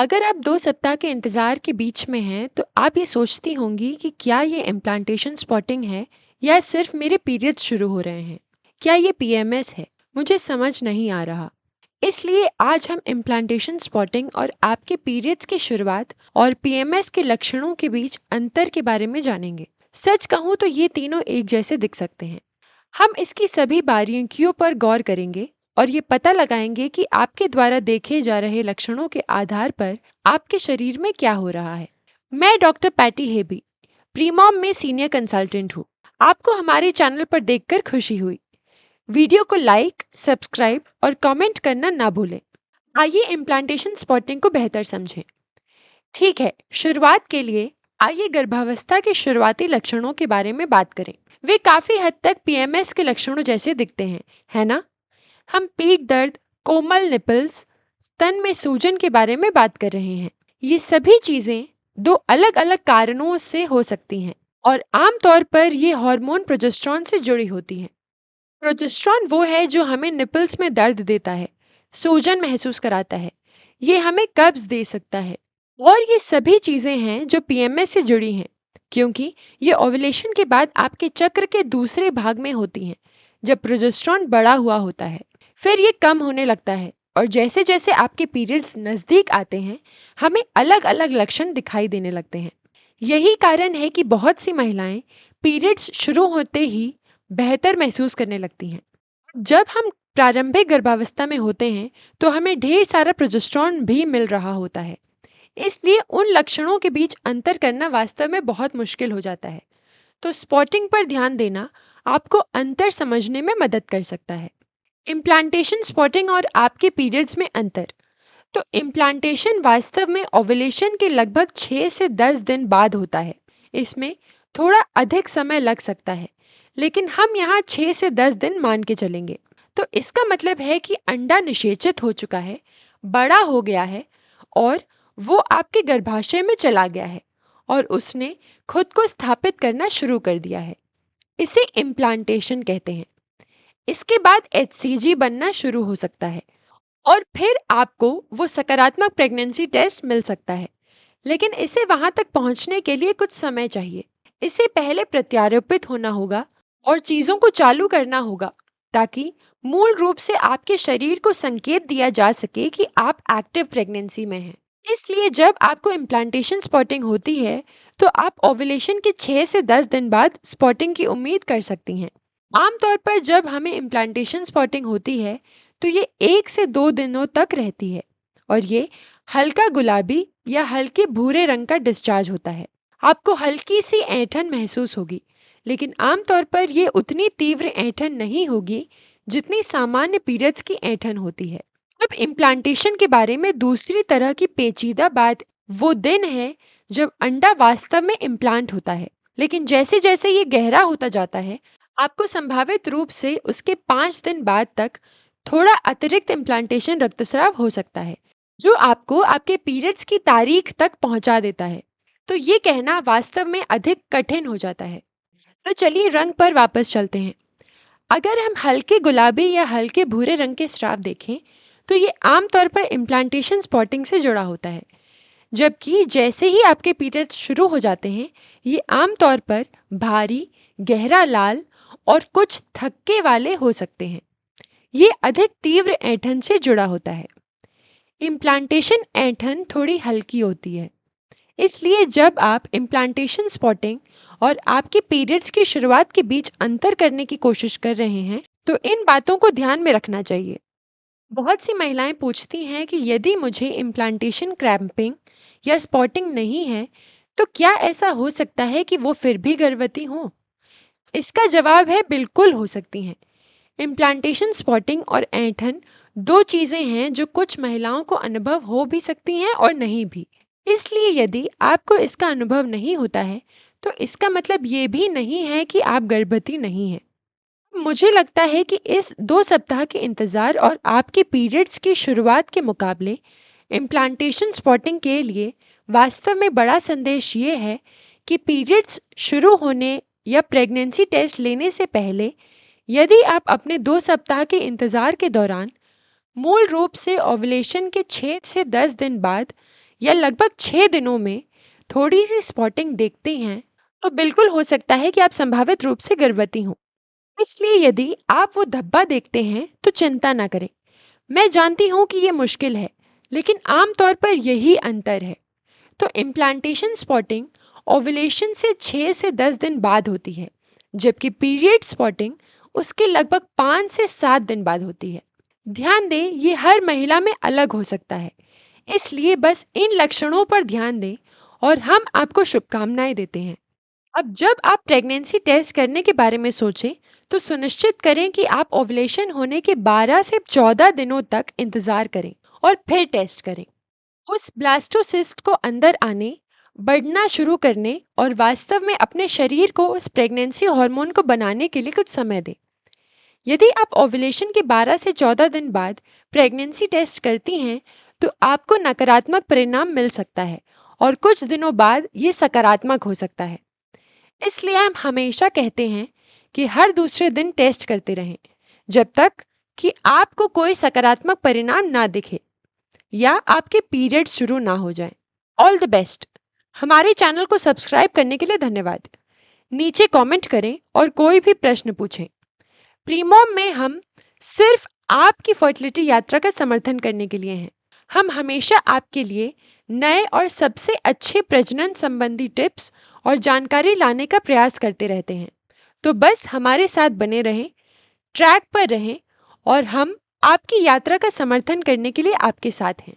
अगर आप 2 सप्ताह के इंतज़ार के बीच में हैं, तो आप ये सोचती होंगी कि क्या ये इम्प्लांटेशन स्पॉटिंग है या सिर्फ मेरे पीरियड्स शुरू हो रहे हैं? क्या ये पीएमएस है? मुझे समझ नहीं आ रहा। इसलिए आज हम इम्प्लांटेशन स्पॉटिंग और आपके पीरियड्स की शुरुआत और पीएमएस के लक्षणों के बीच अंतर के बारे में जानेंगे। सच कहूँ तो ये तीनों एक जैसे दिख सकते हैं। हम इसकी सभी बारीकियों पर गौर करेंगे और ये पता लगाएंगे कि आपके द्वारा देखे जा रहे लक्षणों के आधार पर आपके शरीर में क्या हो रहा है। मैं डॉक्टर पैटी हेबी, प्रीमॉम में सीनियर कंसल्टेंट हूँ। आपको हमारे चैनल पर देखकर खुशी हुई। वीडियो को लाइक, सब्सक्राइब और कमेंट करना ना भूलें। आइए इम्प्लांटेशन स्पॉटिंग को बेहतर समझें। ठीक है, शुरुआत के लिए आइए गर्भावस्था के शुरुआती लक्षणों के बारे में बात करें। वे काफी हद तक पीएमएस के लक्षणों जैसे दिखते हैं, है ना? हम पीठ दर्द, कोमल निपल्स, स्तन में सूजन के बारे में बात कर रहे हैं। ये सभी चीजें दो अलग-अलग कारणों से हो सकती हैं और आमतौर पर ये हार्मोन प्रोजेस्टेरॉन से जुड़ी होती हैं। प्रोजेस्टेरॉन वो है जो हमें निपल्स में दर्द देता है, सूजन महसूस कराता है। ये हमें कब्ज दे सकता है और ये सभी चीजें हैं जो पीएमएस से जुड़ी हैं, क्योंकि ये ओव्यूलेशन के बाद आपके चक्र के दूसरे भाग में होती हैं, जब प्रोजेस्टेरॉन बढ़ा हुआ होता है। फिर ये कम होने लगता है और जैसे जैसे आपके पीरियड्स नज़दीक आते हैं, हमें अलग अलग लक्षण दिखाई देने लगते हैं। यही कारण है कि बहुत सी महिलाएं पीरियड्स शुरू होते ही बेहतर महसूस करने लगती हैं। जब हम प्रारंभिक गर्भावस्था में होते हैं, तो हमें ढेर सारा प्रोजेस्टेरॉन भी मिल रहा होता है। इसलिए उन लक्षणों के बीच अंतर करना वास्तव में बहुत मुश्किल हो जाता है। तो स्पॉटिंग पर ध्यान देना आपको अंतर समझने में मदद कर सकता है। इम्प्लांटेशन स्पॉटिंग और आपके पीरियड्स में अंतर। तो इम्प्लांटेशन वास्तव में ओव्यूलेशन के लगभग 6 से 10 दिन बाद होता है। इसमें थोड़ा अधिक समय लग सकता है, लेकिन हम यहाँ 6 से 10 दिन मान के चलेंगे। तो इसका मतलब है कि अंडा निषेचित हो चुका है, बड़ा हो गया है और वो आपके गर्भाशय में चला गया है और उसने खुद को स्थापित करना शुरू कर दिया है। इसे इम्प्लांटेशन कहते हैं। इसके बाद एचसीजी बनना शुरू हो सकता है और फिर आपको वो सकारात्मक प्रेगनेंसी टेस्ट मिल सकता है, लेकिन इसे वहां तक पहुंचने के लिए कुछ समय चाहिए। इसे पहले प्रत्यारोपित होना होगा और चीजों को चालू करना होगा, ताकि मूल रूप से आपके शरीर को संकेत दिया जा सके कि आप एक्टिव प्रेगनेंसी में हैं। इसलिए जब आपको इम्प्लांटेशन स्पॉटिंग होती है, तो आप ओव्यूलेशन के 6 से 10 दिन बाद स्पॉटिंग की उम्मीद कर सकती हैं। आमतौर पर जब हमें इम्प्लांटेशन स्पॉटिंग होती है, तो ये 1 से 2 दिनों तक रहती है और ये हल्का गुलाबी या हल्के भूरे रंग का डिस्चार्ज होता है। आपको हल्की सी ऐंठन महसूस होगी, लेकिन आमतौर पर ये उतनी तीव्र ऐंठन नहीं होगी जितनी सामान्य पीरियड्स की ऐंठन होती है। अब इम्प्लांटेशन के बारे में दूसरी तरह की पेचीदा बात वो दिन है जब अंडा वास्तव में इम्प्लांट होता है, लेकिन जैसे जैसे ये गहरा होता जाता है, आपको संभावित रूप से उसके 5 दिन बाद तक थोड़ा अतिरिक्त इम्प्लांटेशन रक्तस्राव हो सकता है, जो आपको आपके पीरियड्स की तारीख तक पहुंचा देता है। तो ये कहना वास्तव में अधिक कठिन हो जाता है। तो चलिए रंग पर वापस चलते हैं। अगर हम हल्के गुलाबी या हल्के भूरे रंग के स्राव देखें, तो ये आमतौर पर इम्प्लांटेशन स्पॉटिंग से जुड़ा होता है, जबकि जैसे ही आपके पीरियड्स शुरू हो जाते हैं, ये आमतौर पर भारी, गहरा लाल और कुछ थक्के वाले हो सकते हैं। ये अधिक तीव्र ऐंठन से जुड़ा होता है। इम्प्लांटेशन ऐंठन थोड़ी हल्की होती है, इसलिए जब आप इम्प्लांटेशन स्पॉटिंग और आपके पीरियड्स की शुरुआत के बीच अंतर करने की कोशिश कर रहे हैं, तो इन बातों को ध्यान में रखना चाहिए। बहुत सी महिलाएं पूछती हैं कि यदि मुझे इम्प्लांटेशन क्रैम्पिंग या स्पॉटिंग नहीं है, तो क्या ऐसा हो सकता है कि वो फिर भी गर्भवती हों? इसका जवाब है बिल्कुल हो सकती हैं। इम्प्लांटेशन स्पॉटिंग और ऐंठन दो चीजें हैं जो कुछ महिलाओं को अनुभव हो भी सकती हैं और नहीं भी। इसलिए यदि आपको इसका अनुभव नहीं होता है, तो इसका मतलब ये भी नहीं है कि आप गर्भवती नहीं हैं। मुझे लगता है कि इस 2 सप्ताह के इंतज़ार और आपके पीरियड्स की शुरुआत के मुकाबले इम्प्लांटेशन स्पॉटिंग के लिए वास्तव में बड़ा संदेश ये है कि पीरियड्स शुरू होने या प्रेगनेंसी टेस्ट लेने से पहले, यदि आप अपने 2 सप्ताह के इंतज़ार के दौरान मूल रूप से ओव्यूलेशन के 6 से 10 दिन बाद या लगभग 6 दिनों में थोड़ी सी स्पॉटिंग देखते हैं, तो बिल्कुल हो सकता है कि आप संभावित रूप से गर्भवती हों। इसलिए यदि आप वो धब्बा देखते हैं तो चिंता ना करें। मैं जानती हूँ कि ये मुश्किल है, लेकिन आमतौर पर यही अंतर है। तो इम्प्लांटेशन स्पॉटिंग ओव्यूलेशन से 6 से 10 दिन बाद होती है, जबकि पीरियड स्पॉटिंग उसके लगभग 5 से 7 दिन बाद होती है। ध्यान दें, ये हर महिला में अलग हो सकता है, इसलिए बस इन लक्षणों पर ध्यान दें और हम आपको शुभकामनाएं देते हैं। अब जब आप प्रेगनेंसी टेस्ट करने के बारे में सोचें, तो सुनिश्चित करें कि आप ओव्यूलेशन होने के 12 से 14 दिनों तक इंतजार करें और फिर टेस्ट करें। उस ब्लास्टोसिस्ट को अंदर आने, बढ़ना शुरू करने और वास्तव में अपने शरीर को उस प्रेगनेंसी हार्मोन को बनाने के लिए कुछ समय दें। यदि आप ओव्यूलेशन के 12 से 14 दिन बाद प्रेगनेंसी टेस्ट करती हैं, तो आपको नकारात्मक परिणाम मिल सकता है और कुछ दिनों बाद ये सकारात्मक हो सकता है। इसलिए हम हमेशा कहते हैं कि हर दूसरे दिन टेस्ट करते रहें, जब तक कि आपको कोई सकारात्मक परिणाम ना दिखे या आपके पीरियड शुरू ना हो जाएं। All the best. हमारे चैनल को सब्सक्राइब करने के लिए धन्यवाद। नीचे कमेंट करें और कोई भी प्रश्न पूछें। प्रीमॉम में हम सिर्फ आपकी फर्टिलिटी यात्रा का समर्थन करने के लिए हैं। हम हमेशा आपके लिए नए और सबसे अच्छे प्रजनन संबंधी टिप्स और जानकारी लाने का प्रयास करते रहते हैं। तो बस हमारे साथ बने रहें, ट्रैक पर रहें और हम आपकी यात्रा का समर्थन करने के लिए आपके साथ हैं।